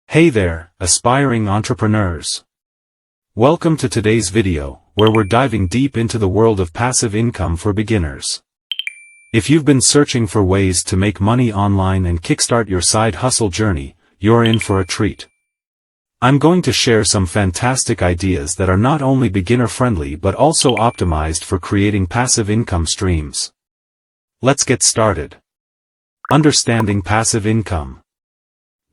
Hey there, aspiring entrepreneurs. Welcome to today's video, where we're diving deep into the world of passive income for beginners. If you've been searching for ways to make money online and kickstart your side hustle journey, you're in for a treat. I'm going to share some fantastic ideas that are not only beginner-friendly but also optimized for creating passive income streams. Let's get started. Understanding passive income.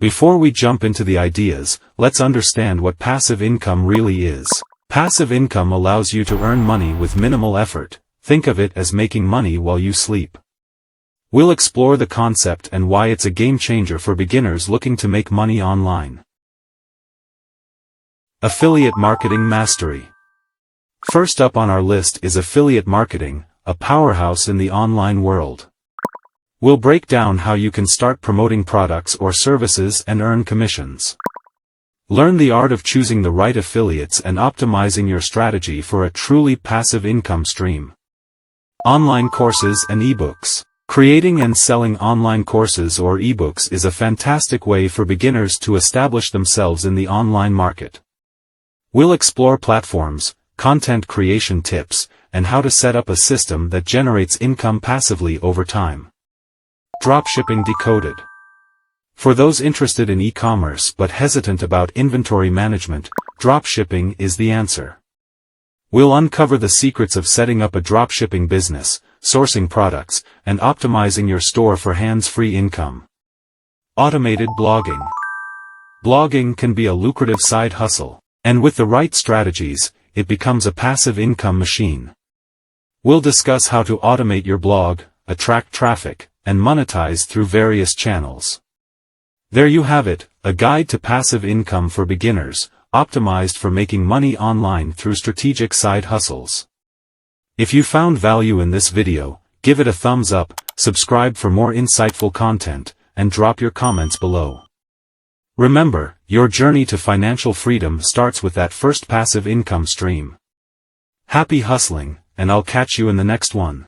Before we jump into the ideas, let's understand what passive income really is. Passive income allows you to earn money with minimal effort. Think of it as making money while you sleep. We'll explore the concept and why it's a game changer for beginners looking to make money online. Affiliate marketing mastery. First up on our list is affiliate marketing, a powerhouse in the online world. We'll break down how you can start promoting products or services and earn commissions. Learn the art of choosing the right affiliates and optimizing your strategy for a truly passive income stream. Online courses and ebooks. Creating and selling online courses or ebooks is a fantastic way for beginners to establish themselves in the online market. We'll explore platforms, content creation tips, and how to set up a system that generates income passively over time. Dropshipping decoded. For those interested in e-commerce but hesitant about inventory management, dropshipping is the answer. We'll uncover the secrets of setting up a dropshipping business, sourcing products, and optimizing your store for hands-free income. Automated blogging. Blogging can be a lucrative side hustle, and with the right strategies, it becomes a passive income machine. We'll discuss how to automate your blog, attract traffic, and monetize through various channels. There you have it, a guide to passive income for beginners, optimized for making money online through strategic side hustles. If you found value in this video, give it a thumbs up, subscribe for more insightful content, and drop your comments below. Remember, your journey to financial freedom starts with that first passive income stream. Happy hustling, and I'll catch you in the next one.